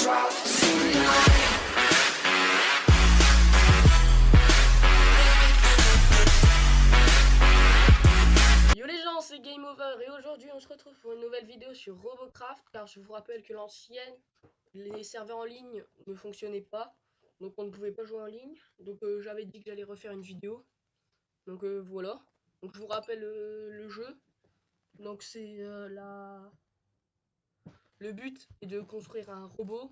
drop tonight. Yo les gens, c'est Game Over et aujourd'hui on se retrouve pour une nouvelle vidéo sur Robocraft car je vous rappelle que l'ancienne, les serveurs en ligne ne fonctionnaient pas, donc on ne pouvait pas jouer en ligne, donc j'avais dit que j'allais refaire une vidéo, donc voilà. Donc je vous rappelle le jeu, donc c'est le but est de construire un robot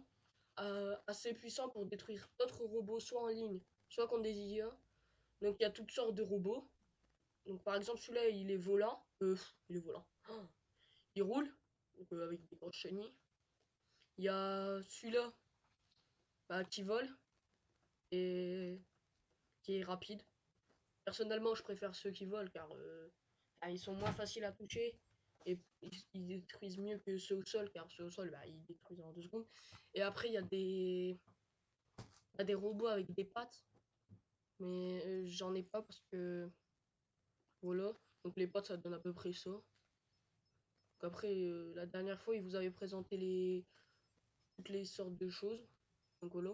assez puissant pour détruire d'autres robots soit en ligne, soit contre des IA. Donc il y a toutes sortes de robots. Donc par exemple celui-là il est volant, il est volant. Oh, il roule donc, avec des grosses chenilles. Il y a celui-là qui vole et qui est rapide. Personnellement je préfère ceux qui volent car ils sont moins faciles à toucher et ils détruisent mieux que ceux au sol car ceux au sol ils détruisent en 2 secondes. Et après il y a des robots avec des pattes mais j'en ai pas parce que voilà. Donc les pattes ça donne à peu près ça. Donc après la dernière fois il vous avait présenté toutes les sortes de choses. Donc voilà.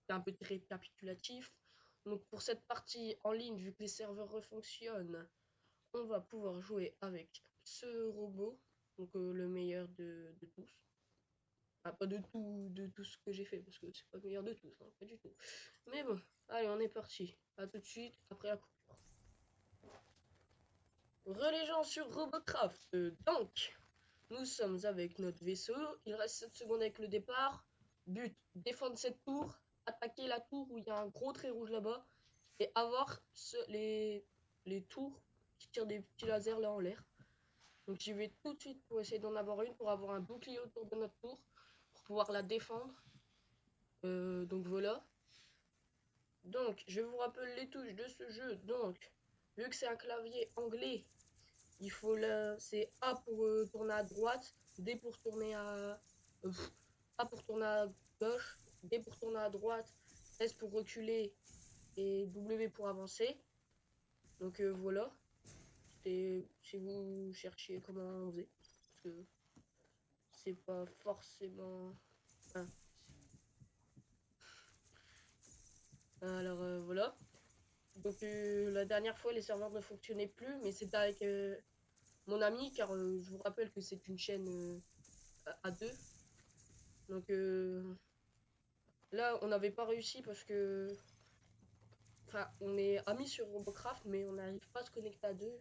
C'est un petit récapitulatif. Donc pour cette partie en ligne, vu que les serveurs refonctionnent, on va pouvoir jouer avec ce robot. Donc le meilleur de tous. Enfin, pas de tout ce que j'ai fait, parce que c'est pas le meilleur de tous, hein, pas du tout. Mais bon, allez, on est parti. A tout de suite, après la coupure. Les gens sur Robocraft. Donc, nous sommes avec notre vaisseau. Il reste 7 secondes avec le départ. But, défendre cette tour, attaquer la tour où il y a un gros trait rouge là-bas et avoir les tours qui tirent des petits lasers là en l'air. Donc j'y vais tout de suite pour essayer d'en avoir une, pour avoir un bouclier autour de notre tour, pour pouvoir la défendre. Donc voilà. Donc je vous rappelle les touches de ce jeu. Donc, vu que c'est un clavier anglais, il faut c'est A pour tourner à droite, D pour tourner A pour tourner à gauche, D pour tourner à droite, S pour reculer et W pour avancer. Donc voilà. Et si vous cherchiez comment on faisait, parce que c'est pas forcément. Enfin, alors voilà. Donc la dernière fois les serveurs ne fonctionnaient plus, mais c'était avec mon ami, car je vous rappelle que c'est une chaîne à deux. Donc là on n'avait pas réussi parce que. Enfin, on est amis sur Robocraft, mais on n'arrive pas à se connecter à deux.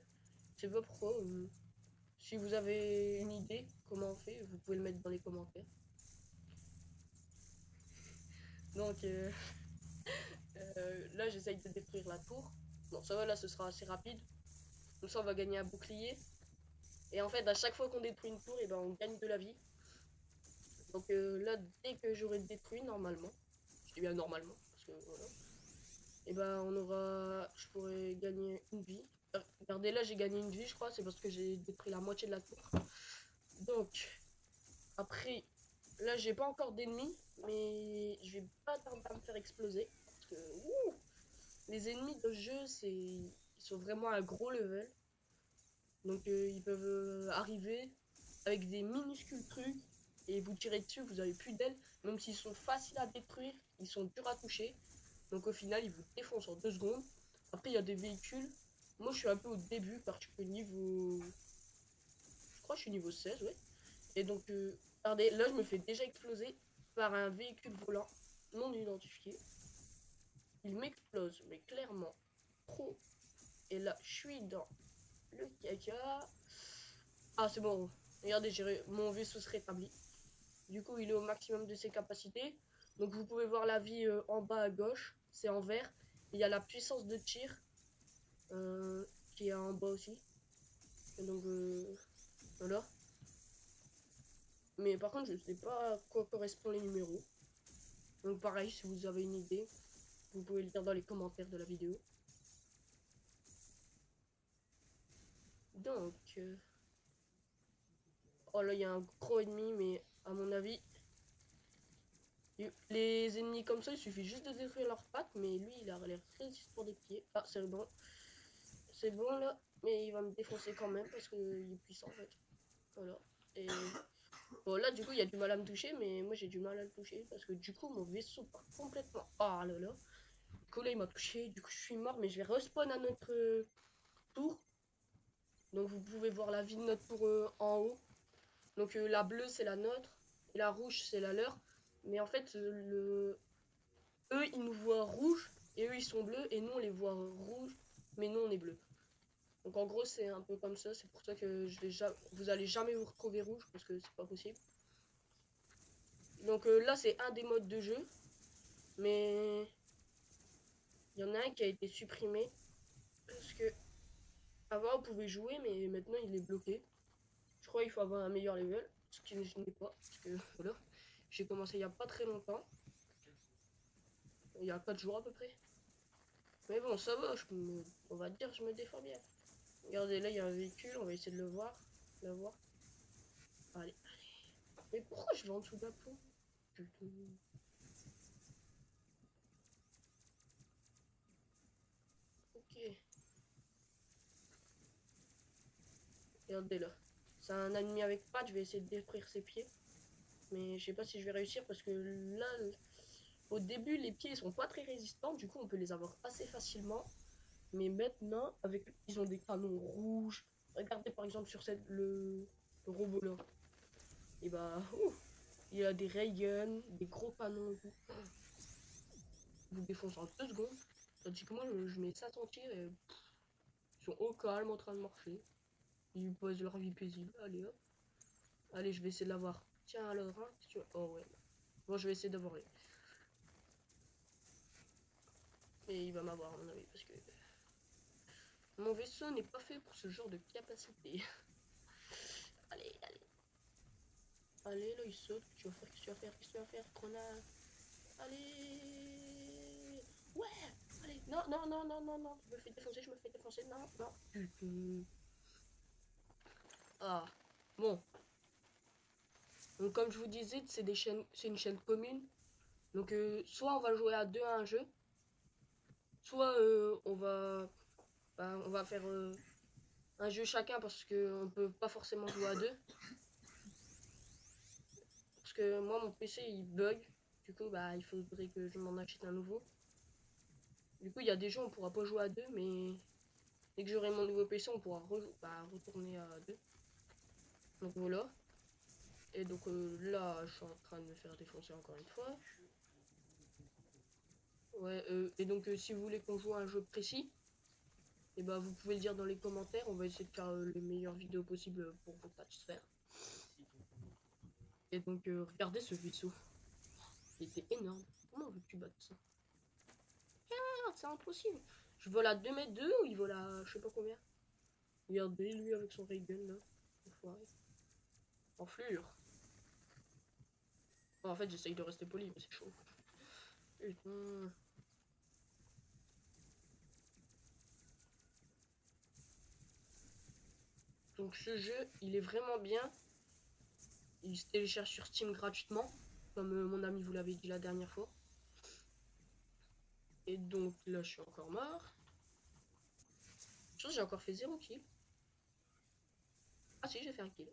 Je sais pas pourquoi. Si vous avez une idée comment on fait, vous pouvez le mettre dans les commentaires. Donc là j'essaye de détruire la tour. Bon ça va, là ce sera assez rapide. Comme ça on va gagner un bouclier. Et en fait à chaque fois qu'on détruit une tour, et ben on gagne de la vie. Donc là dès que j'aurai détruit normalement, je dis bien normalement, parce que voilà. Et ben on aura. Je pourrais gagner une vie. Regardez là j'ai gagné une vie je crois, c'est parce que j'ai détruit la moitié de la tour. Donc après là j'ai pas encore d'ennemis, mais je vais pas tarder à me faire exploser. Parce que les ennemis de jeu ils sont vraiment à gros level. Donc ils peuvent arriver avec des minuscules trucs et vous tirez dessus, vous avez plus d'ailes. Même s'ils sont faciles à détruire, ils sont durs à toucher. Donc au final ils vous défoncent en 2 secondes. Après il y a des véhicules. Moi je suis un peu au début car je suis niveau. Je crois que je suis niveau 16, ouais. Et donc regardez, là je me fais déjà exploser par un véhicule volant non identifié. Il m'explose, mais clairement trop. Et là je suis dans le caca. Ah c'est bon, regardez, mon vaisseau se rétablit. Du coup il est au maximum de ses capacités. Donc vous pouvez voir la vie en bas à gauche, c'est en vert. Il y a la puissance de tir qui est en bas aussi. Et donc voilà. Mais par contre je sais pas à quoi correspondent les numéros. Donc pareil, si vous avez une idée, vous pouvez le dire dans les commentaires de la vidéo. Donc oh là il y a un gros ennemi, mais à mon avis les ennemis comme ça il suffit juste de détruire leurs pattes, mais lui il a l'air très juste pour des pieds. Ah c'est bon, c'est bon là, mais il va me défoncer quand même parce qu'il est puissant en fait. Voilà. Et Bon, là, du coup, il y a du mal à me toucher, mais moi, j'ai du mal à le toucher parce que du coup, mon vaisseau part complètement. Ah là là. Du coup, là, il m'a touché. Du coup, je suis mort, mais je vais respawn à notre tour. Donc, vous pouvez voir la vie de notre tour en haut. Donc, la bleue, c'est la nôtre. Et la rouge, c'est la leur. Mais en fait, eux, ils nous voient rouge. Et eux, ils sont bleus. Et nous, on les voit rouge. Mais nous, on est bleu. Donc, en gros, c'est un peu comme ça. C'est pour ça que vous allez jamais vous retrouver rouge parce que c'est pas possible. Donc, là, c'est un des modes de jeu. Mais il y en a un qui a été supprimé parce que avant on pouvait jouer, mais maintenant il est bloqué. Je crois qu'il faut avoir un meilleur level, ce que je n'ai pas, parce que voilà, j'ai commencé il n'y a pas très longtemps, il y a 4 jours à peu près. Mais bon, ça va, on va dire je me défends bien. Regardez, là il y a un véhicule, on va essayer de le voir. Allez, allez. Mais pourquoi je vais en dessous de la peau? Putain. Ok, regardez là. C'est un ennemi avec pattes, je vais essayer de détruire ses pieds. Mais je sais pas si je vais réussir parce que là, au début, les pieds ils sont pas très résistants, du coup on peut les avoir assez facilement. Mais maintenant, ils ont des canons rouges. Regardez par exemple sur le robot là. Et bah, il a des ray guns, des gros canons. Vous défoncent en 2 secondes. Tandis que moi, je mets 500 tirs et ils sont au calme en train de marcher. Ils posent leur vie paisible. Allez hop. Allez, je vais essayer de l'avoir. Tiens alors, hein, si tu veux. Oh ouais. Bon, je vais essayer d'avoir lui. Et il va m'avoir à mon avis parce que mon vaisseau n'est pas fait pour ce genre de capacité. Allez, allez. Allez, là, il saute. Qu'est-ce que tu vas faire? Qu'est-ce que tu vas faire? Qu'est-ce que tu vas faire? Grenade. Allez. Ouais. Allez. Non, non, non, non, non, non. Je me fais défoncer, je me fais défoncer. Non, non. Ah. Bon. Donc, comme je vous disais, c'est une chaîne commune. Donc, soit on va jouer à deux à un jeu, soit on va faire un jeu chacun parce qu'on peut pas forcément jouer à deux. Parce que moi, mon PC, il bug. Du coup, bah, il faudrait que je m'en achète un nouveau. Du coup, il y a des jeux, on pourra pas jouer à deux, mais dès que j'aurai mon nouveau PC, on pourra retourner à deux. Donc voilà. Et donc là, je suis en train de me faire défoncer encore une fois. Ouais, et donc si vous voulez qu'on joue à un jeu précis, et bah vous pouvez le dire dans les commentaires. On va essayer de faire les meilleures vidéos possibles pour vous satisfaire. Et donc regardez ce vaisseau. Il était énorme. Comment veux-tu tu battes ça? Ah, c'est impossible. Je vole à 2 mètres 2 ou il vole à je sais pas combien. Regardez lui avec son ray gun là. Enfoiré. Enflure. Bon, en fait, j'essaye de rester poli, mais c'est chaud. Putain. Donc ce jeu, il est vraiment bien. Il se télécharge sur Steam gratuitement, comme mon ami vous l'avait dit la dernière fois. Et donc là, je suis encore mort. Je pense que j'ai encore fait 0 kill. Ah si, j'ai fait un kill.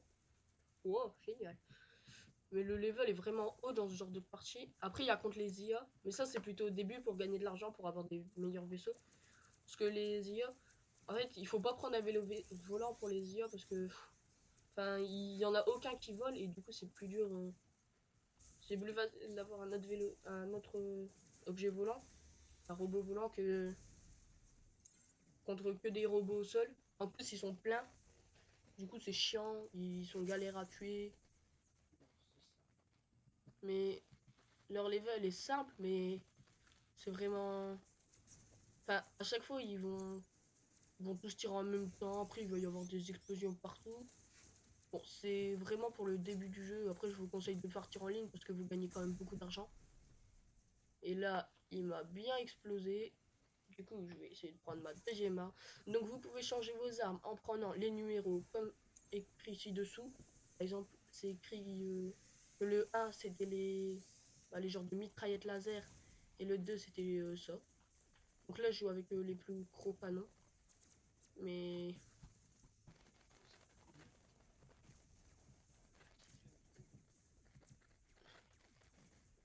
Wow, génial. Mais le level est vraiment haut dans ce genre de partie. Après, il y a contre les IA. Mais ça, c'est plutôt au début pour gagner de l'argent, pour avoir des meilleurs vaisseaux. Parce que les IA, en fait, il faut pas prendre un vélo volant pour les IA parce que, enfin, il y en a aucun qui vole et du coup, c'est plus dur. C'est plus facile d'avoir un autre vélo, un autre objet volant, un robot volant que contre que des robots au sol. En plus, ils sont pleins. Du coup, c'est chiant. Ils sont galères à tuer. Mais leur level est simple, mais c'est vraiment. Enfin, à chaque fois, ils vont tous tirer en même temps. Après, il va y avoir des explosions partout. Bon, c'est vraiment pour le début du jeu. Après, je vous conseille de partir en ligne parce que vous gagnez quand même beaucoup d'argent. Et là, il m'a bien explosé. Du coup, je vais essayer de prendre ma deuxième arme. Donc, vous pouvez changer vos armes en prenant les numéros comme écrit ci-dessous. Par exemple, c'est écrit que le 1, c'était les genres de mitraillettes laser. Et le 2, c'était ça. Donc là, je joue avec les plus gros canons. Mais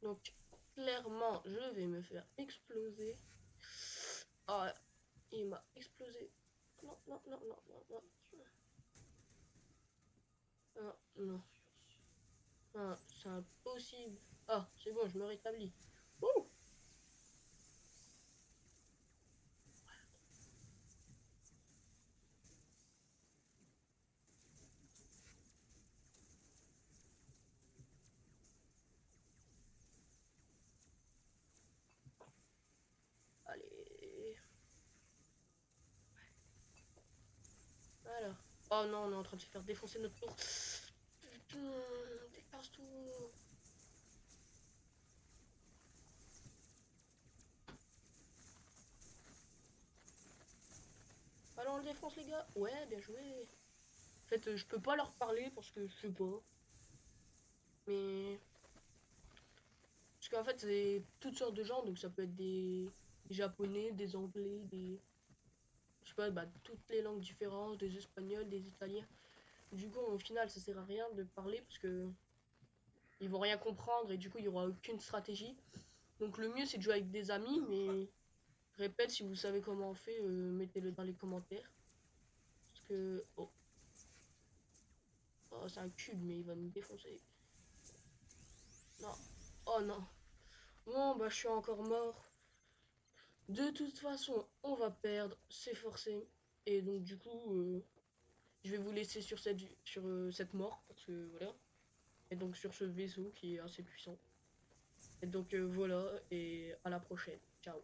Donc, clairement, je vais me faire exploser. Ah, il m'a explosé. Non, non, non, non, non, non. Ah, non. Ah, c'est impossible. Ah, c'est bon, je me rétablis. Ouh. Allez. Voilà. Oh non, on est en train de se faire défoncer notre tour. Putain, dépasse tout. Allons, on le défonce, les gars. Ouais, bien joué. En fait, je peux pas leur parler parce que je sais pas. Mais. Parce qu'en fait, c'est toutes sortes de gens. Donc, ça peut être des japonais, des anglais, des. Je sais pas, bah, toutes les langues différentes, des espagnols, des italiens. Du coup, au final, ça sert à rien de parler parce que ils vont rien comprendre et du coup, il y aura aucune stratégie. Donc, le mieux, c'est de jouer avec des amis. Mais je répète, si vous savez comment on fait, mettez-le dans les commentaires. Parce que. Oh, oh c'est un cube, mais il va nous défoncer. Non. Oh non. Bon, bah, je suis encore mort. De toute façon, on va perdre, c'est forcé. Et donc, du coup, je vais vous laisser sur cette mort. Parce que voilà. Et donc, sur ce vaisseau qui est assez puissant. Et donc, voilà. Et à la prochaine. Ciao.